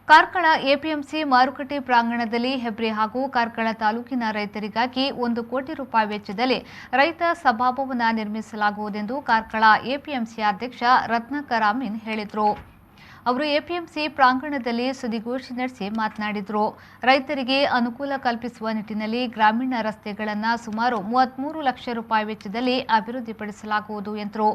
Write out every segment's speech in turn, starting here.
Karkala APMC ಮಾರುಕಟ್ಟೆ ಪ್ರಾಂಗಣದಲ್ಲಿ ಹೆಬ್ರಿ ಹಾಗೂ ಕಾರ್ಕಳ ತಾಲೂಕಿನ ರೈತರಿಗಾಗಿ 1 ಕೋಟಿ ರೂಪಾಯಿ ವೆಚ್ಚದಲ್ಲಿ ರೈತ ಸಭಾಭವನ ನಿರ್ಮಿಸಲಾಗುವುದೆಂದು ಕಾರ್ಕಳ ಎಪಿಎಂಸಿ ಅಧ್ಯಕ್ಷ ರತ್ನಾಕರ್ ಅಮೀನ್ ಹೇಳಿದರು. ಅವರು ಎಪಿಎಂಸಿ ಪ್ರಾಂಗಣದಲ್ಲಿ ಸುದ್ದಿಗೋಷ್ಠಿ ನಡೆಸಿ ಮಾತನಾಡಿದರು. ರೈತರಿಗೆ ಅನುಕೂಲ ಕಲ್ಪಿಸುವ ನಿಟ್ಟಿನಲ್ಲಿ ಗ್ರಾಮೀಣ ರಸ್ತೆಗಳನ್ನು ಸುಮಾರು 33 ಲಕ್ಷ ರೂಪಾಯಿ ವೆಚ್ಚದಲ್ಲಿ ಅಭಿವೃದ್ಧಿಪಡಿಸಲಾಗುವುದು ಎಂದರು.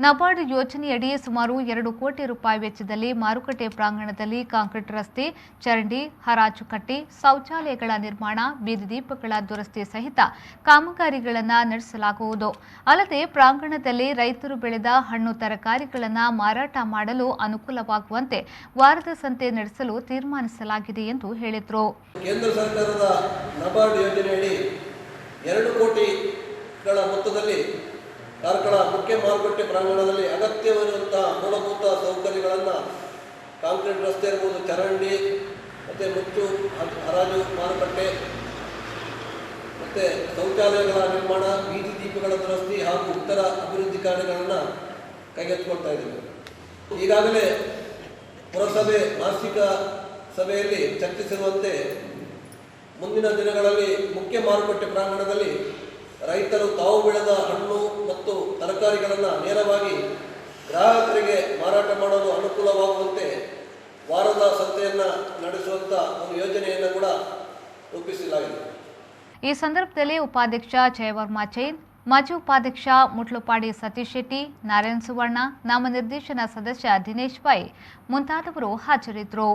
ನಬಾರ್ಡ್ ಯೋಜನೆಯಡಿ ಸುಮಾರು 2 ಕೋಟಿ ರೂಪಾಯಿ ವೆಚ್ಚದಲ್ಲಿ ಮಾರುಕಟ್ಟೆ ಪ್ರಾಂಗಣದಲ್ಲಿ ಕಾಂಕ್ರೀಟ್ ರಸ್ತೆ, ಚರಂಡಿ, ಹರಾಜು ಕಟ್ಟಿ, ಶೌಚಾಲಯಗಳ ನಿರ್ಮಾಣ, ಬೀದಿ ದೀಪಗಳ ದುರಸ್ತಿ ಸಹಿತ ಕಾಮಗಾರಿಗಳನ್ನು ನಡೆಸಲಾಗುವುದು. ಅಲ್ಲದೆ ಪ್ರಾಂಗಣದಲ್ಲಿ ರೈತರು ಬೆಳೆದ ಹಣ್ಣು ತರಕಾರಿಗಳನ್ನು ಮಾರಾಟ ಮಾಡಲು ಅನುಕೂಲವಾಗುವ ವಾರದ ಸಂತೆ ನಡೆಸಲು ತೀರ್ಮಾನಿಸಲಾಗಿದೆ ಎಂದು ಹೇಳಿದರು. ಕೇಂದ್ರ ಸರ್ಕಾರದ ನಬಾರ್ಡ್ ಯೋಜನೆಯಡಿ 2 ಕೋಟಿಗಳ ಮೊತ್ತದಲ್ಲಿ ಕಾರ್ಕಳ ಮುಖ್ಯ ಮಾರುಕಟ್ಟೆ ಪ್ರಾಂಗಣದಲ್ಲಿ ಅಗತ್ಯವಿರುವಂತಹ ಮೂಲಭೂತ ಸೌಕರ್ಯಗಳನ್ನು ಕಾಂಕ್ರೀಟ್ ರಸ್ತೆ ಇರಬಹುದು, ಚರಂಡಿ ಮತ್ತು ಮುಚ್ಚು ಹರಾಜು ಮಾರುಕಟ್ಟೆ ಮತ್ತು ಶೌಚಾಲಯಗಳ ನಿರ್ಮಾಣ, ಬೀದಿ ದೀಪಗಳ ದುರಸ್ತಿ ಹಾಗೂ ಇತರ ಅಭಿವೃದ್ಧಿ ಕಾರ್ಯಗಳನ್ನು ಕೈಗೆತ್ತಿಕೊಳ್ತಾ ಇದ್ದೇವೆ. ಈಗಾಗಲೇ ಪುರಸಭೆ ಮಾಸಿಕ ಸಭೆಯಲ್ಲಿ ಚರ್ಚಿಸಿರುವಂತೆ ಮುಂದಿನ ದಿನಗಳಲ್ಲಿ ಮುಖ್ಯ ಮಾರುಕಟ್ಟೆ ಪ್ರಾಂಗಣದಲ್ಲಿ ರೈತರು ತಾವು ಬೆಳೆದ ಹಣ್ಣು ಮತ್ತು ತರಕಾರಿಗಳನ್ನು ನೇರವಾಗಿ ಗ್ರಾಹಕರಿಗೆ ಮಾರಾಟ ಮಾಡಲು ಅನುಕೂಲವಾಗುವಂತೆ ವಾರದ ಸಂತೆಯನ್ನು ನಡೆಸುವಂಥ ಒಂದು ಯೋಜನೆಯನ್ನು ಕೂಡ ರೂಪಿಸಲಾಗಿದೆ. ಈ ಸಂದರ್ಭದಲ್ಲಿ ಉಪಾಧ್ಯಕ್ಷ ಜಯವರ್ಮ ಚೈನ್, ಮಾಜಿ ಉಪಾಧ್ಯಕ್ಷ ಮುಟ್ಲುಪಾಡಿ ಸತೀಶ್ ಶೆಟ್ಟಿ, ನಾರಾಯಣ್ ಸುವರ್ಣ, ನಾಮನಿರ್ದೇಶನ ಸದಸ್ಯ ದಿನೇಶ್ ಪೈ ಮುಂತಾದವರು ಹಾಜರಿದ್ದರು.